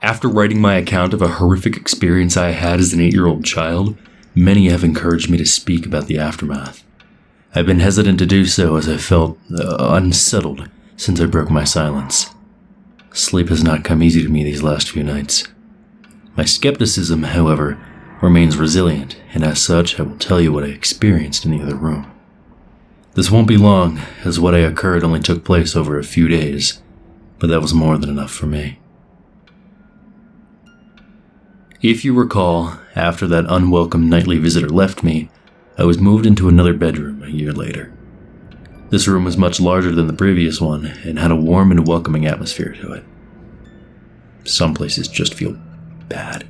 After writing my account of a horrific experience I had as an 8-year-old child, many have encouraged me to speak about the aftermath. I've been hesitant to do so as I felt unsettled since I broke my silence. Sleep has not come easy to me these last few nights. My skepticism, however, remains resilient, and as such, I will tell you what I experienced in the other room. This won't be long, as what I occurred only took place over a few days, but that was more than enough for me. If you recall, after that unwelcome nightly visitor left me, I was moved into another bedroom a year later. This room was much larger than the previous one and had a warm and welcoming atmosphere to it. Some places just feel bad.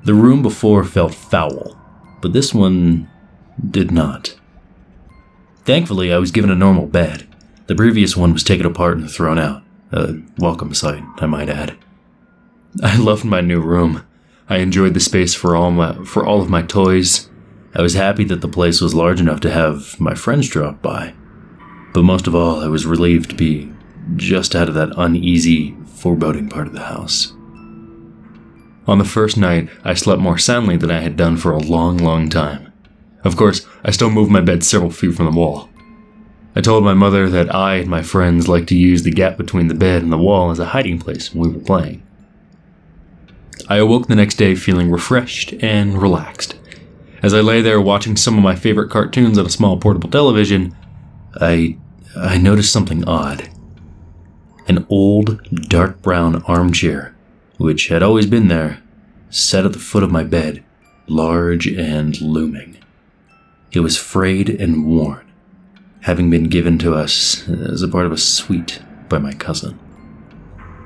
The room before felt foul, but this one did not. Thankfully, I was given a normal bed. The previous one was taken apart and thrown out. A welcome sight, I might add. I loved my new room. I enjoyed the space for all of my toys. I was happy that the place was large enough to have my friends drop by. But most of all, I was relieved to be just out of that uneasy, foreboding part of the house. On the first night, I slept more soundly than I had done for a long, long time. Of course, I still moved my bed several feet from the wall. I told my mother that I and my friends liked to use the gap between the bed and the wall as a hiding place when we were playing. I awoke the next day feeling refreshed and relaxed. As I lay there watching some of my favorite cartoons on a small portable television, I noticed something odd. An old, dark brown armchair, which had always been there, sat at the foot of my bed, large and looming. It was frayed and worn, having been given to us as a part of a suite by my cousin.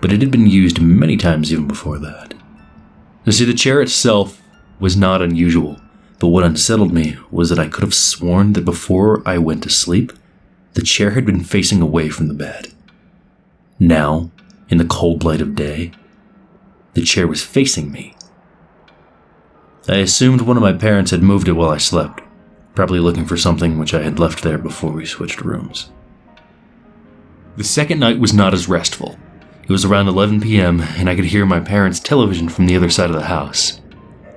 But it had been used many times even before that. You see, the chair itself was not unusual, but what unsettled me was that I could have sworn that before I went to sleep, the chair had been facing away from the bed. Now, in the cold light of day, the chair was facing me. I assumed one of my parents had moved it while I slept, probably looking for something which I had left there before we switched rooms. The second night was not as restful. It was around 11 p.m., and I could hear my parents' television from the other side of the house.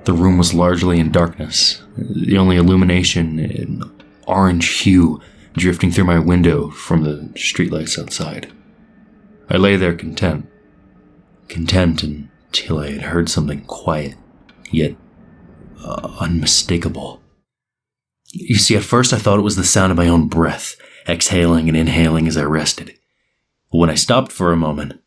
The room was largely in darkness, the only illumination an orange hue drifting through my window from the streetlights outside. I lay there content until I had heard something quiet, yet unmistakable. You see, at first I thought it was the sound of my own breath, exhaling and inhaling as I rested. But when I stopped for a moment,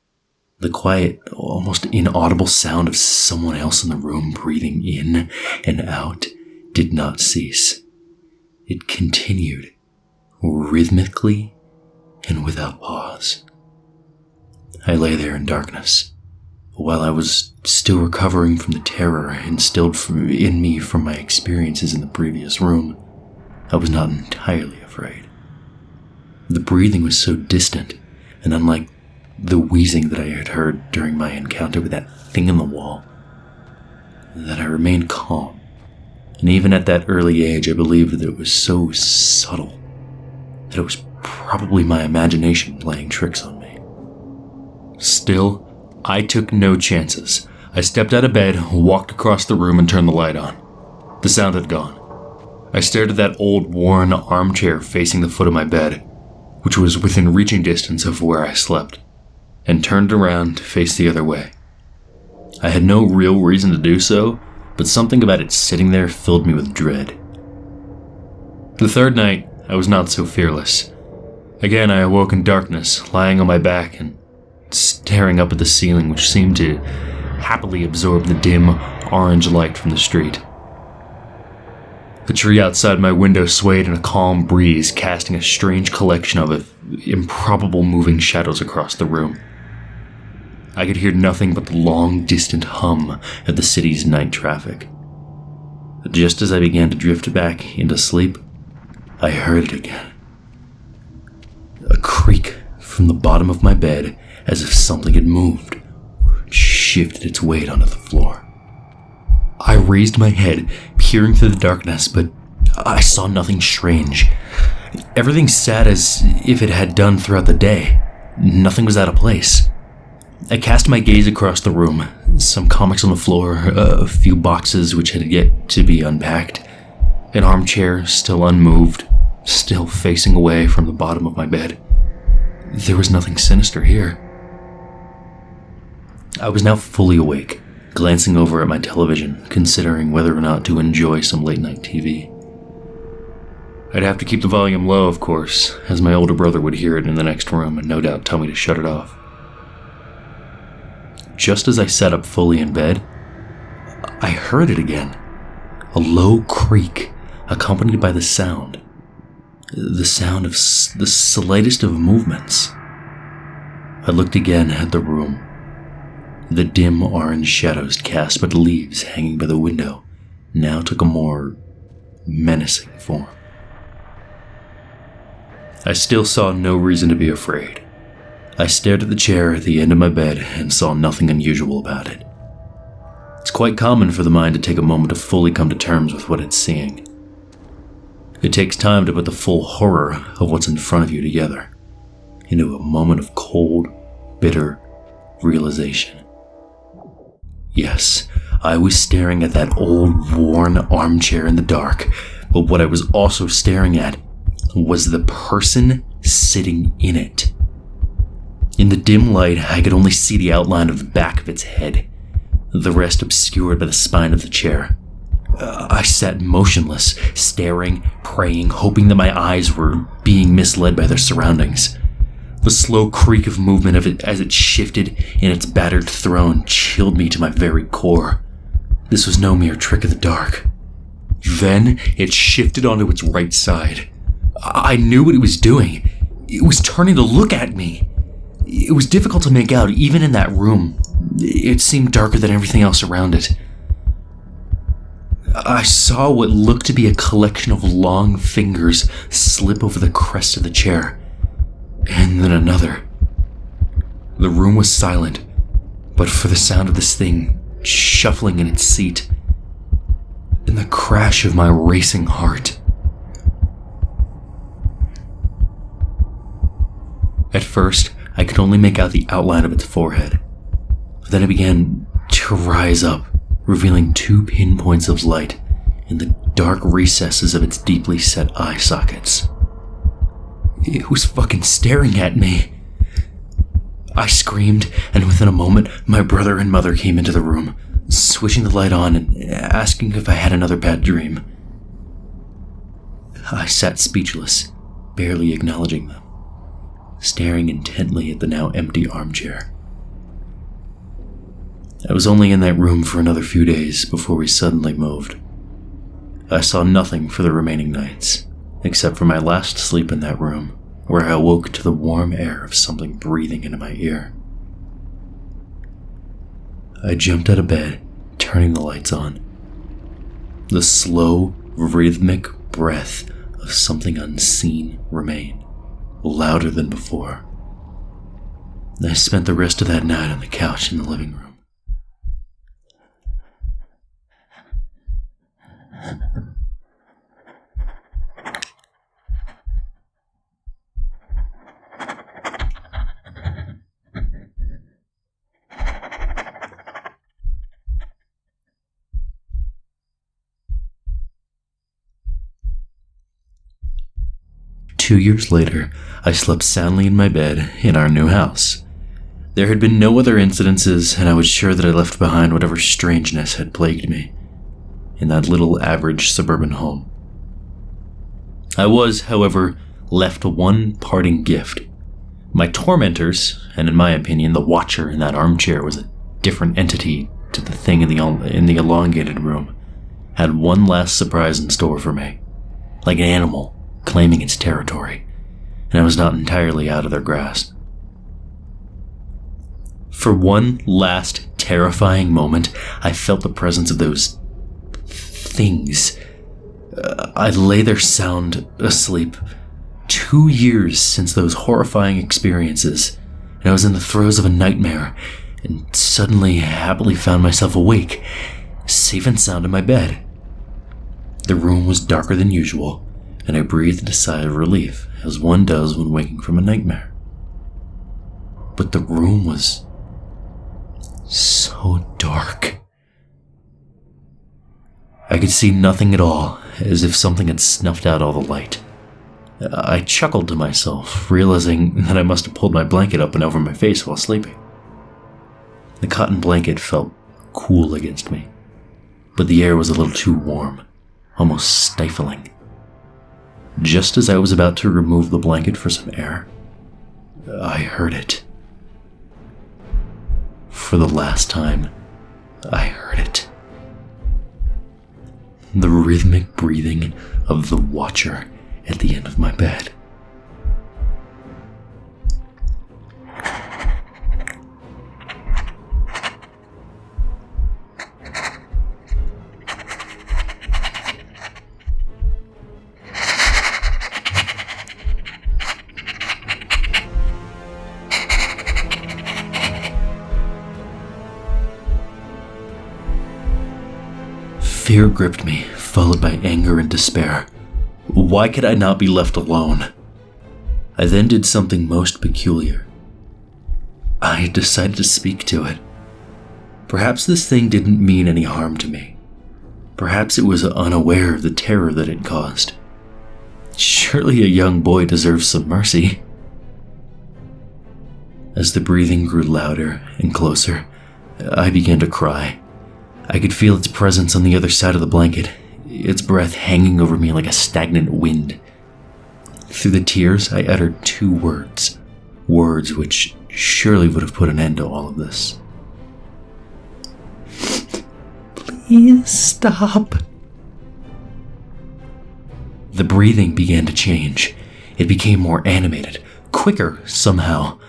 the quiet, almost inaudible sound of someone else in the room breathing in and out did not cease. It continued, rhythmically and without pause. I lay there in darkness. While I was still recovering from the terror instilled in me from my experiences in the previous room, I was not entirely afraid. The breathing was so distant and unlike the wheezing that I had heard during my encounter with that thing in the wall, that I remained calm. And even at that early age, I believed that it was so subtle that it was probably my imagination playing tricks on me. Still, I took no chances. I stepped out of bed, walked across the room, and turned the light on. The sound had gone. I stared at that old, worn armchair facing the foot of my bed, which was within reaching distance of where I slept, and turned around to face the other way. I had no real reason to do so, but something about it sitting there filled me with dread. The third night, I was not so fearless. Again, I awoke in darkness, lying on my back and staring up at the ceiling, which seemed to happily absorb the dim, orange light from the street. The tree outside my window swayed in a calm breeze, casting a strange collection of improbable moving shadows across the room. I could hear nothing but the long, distant hum of the city's night traffic. But just as I began to drift back into sleep, I heard it again. A creak from the bottom of my bed, as if something had moved or shifted its weight onto the floor. I raised my head, peering through the darkness, but I saw nothing strange. Everything sat as if it had done throughout the day. Nothing was out of place. I cast my gaze across the room, some comics on the floor, a few boxes which had yet to be unpacked, an armchair still unmoved, still facing away from the bottom of my bed. There was nothing sinister here. I was now fully awake, glancing over at my television, considering whether or not to enjoy some late-night TV. I'd have to keep the volume low, of course, as my older brother would hear it in the next room and no doubt tell me to shut it off. Just as I sat up fully in bed, I heard it again. A low creak, accompanied by the sound of the slightest of movements. I looked again at the room. The dim orange shadows cast by the leaves hanging by the window now took a more menacing form. I still saw no reason to be afraid. I stared at the chair at the end of my bed and saw nothing unusual about it. It's quite common for the mind to take a moment to fully come to terms with what it's seeing. It takes time to put the full horror of what's in front of you together into a moment of cold, bitter realization. Yes, I was staring at that old, worn armchair in the dark, but what I was also staring at was the person sitting in it. In the dim light, I could only see the outline of the back of its head, the rest obscured by the spine of the chair. I sat motionless, staring, praying, hoping that my eyes were being misled by their surroundings. The slow creak of movement of it as it shifted in its battered throne chilled me to my very core. This was no mere trick of the dark. Then it shifted onto its right side. I knew what it was doing. It was turning to look at me. It was difficult to make out, even in that room. It seemed darker than everything else around it. I saw what looked to be a collection of long fingers slip over the crest of the chair, and then another. The room was silent, but for the sound of this thing shuffling in its seat, and the crash of my racing heart. At first, I could only make out the outline of its forehead. Then it began to rise up, revealing 2 pinpoints of light in the dark recesses of its deeply set eye sockets. It was fucking staring at me. I screamed, and within a moment, my brother and mother came into the room, switching the light on and asking if I had another bad dream. I sat speechless, barely acknowledging them, staring intently at the now empty armchair. I was only in that room for another few days before we suddenly moved. I saw nothing for the remaining nights, except for my last sleep in that room, where I awoke to the warm air of something breathing into my ear. I jumped out of bed, turning the lights on. The slow, rhythmic breath of something unseen remained, louder than before. I spent the rest of that night on the couch in the living room. 2 years later, I slept soundly in my bed in our new house. There had been no other incidences, and I was sure that I left behind whatever strangeness had plagued me in that little average suburban home. I was, however, left one parting gift. My tormentors, and in my opinion, the watcher in that armchair was a different entity to the thing in the elongated room, had one last surprise in store for me, like an animal claiming its territory, and I was not entirely out of their grasp. For one last terrifying moment, I felt the presence of those things. I lay there sound asleep. 2 years since those horrifying experiences, and I was in the throes of a nightmare, and suddenly happily found myself awake, safe and sound in my bed. The room was darker than usual, and I breathed a sigh of relief, as one does when waking from a nightmare. But the room was so dark. I could see nothing at all, as if something had snuffed out all the light. I chuckled to myself, realizing that I must have pulled my blanket up and over my face while sleeping. The cotton blanket felt cool against me, but the air was a little too warm, almost stifling. Just as I was about to remove the blanket for some air, I heard it. For the last time, I heard it. The rhythmic breathing of the Watcher at the end of my bed. Fear gripped me, followed by anger and despair. Why could I not be left alone? I then did something most peculiar. I decided to speak to it. Perhaps this thing didn't mean any harm to me. Perhaps it was unaware of the terror that it caused. Surely a young boy deserves some mercy. As the breathing grew louder and closer, I began to cry. I could feel its presence on the other side of the blanket, its breath hanging over me like a stagnant wind. Through the tears, I uttered 2 words, words which surely would have put an end to all of this. Please stop. The breathing began to change. It became more animated, quicker somehow.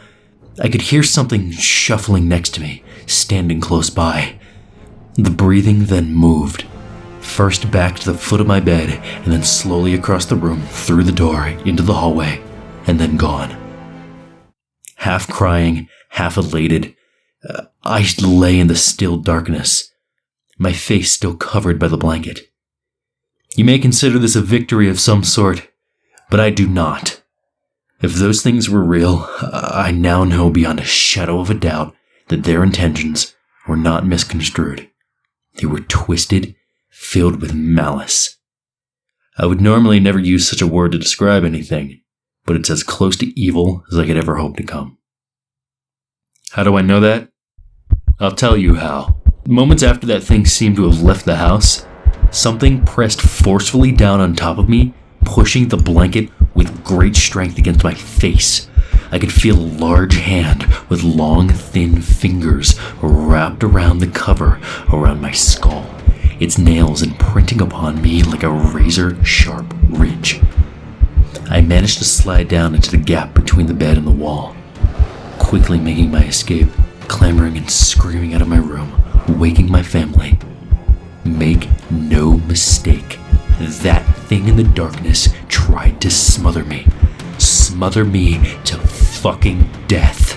I could hear something shuffling next to me, standing close by. The breathing then moved, first back to the foot of my bed, and then slowly across the room, through the door, into the hallway, and then gone. Half crying, half elated, I lay in the still darkness, my face still covered by the blanket. You may consider this a victory of some sort, but I do not. If those things were real, I now know beyond a shadow of a doubt that their intentions were not misconstrued. They were twisted, filled with malice. I would normally never use such a word to describe anything, but it's as close to evil as I could ever hope to come. How do I know that? I'll tell you how. Moments after that thing seemed to have left the house, something pressed forcefully down on top of me, pushing the blanket with great strength against my face. I could feel a large hand with long, thin fingers wrapped around the cover around my skull, its nails imprinting upon me like a razor-sharp ridge. I managed to slide down into the gap between the bed and the wall, quickly making my escape, clamoring and screaming out of my room, waking my family. Make no mistake, that thing in the darkness tried to smother me to fucking death.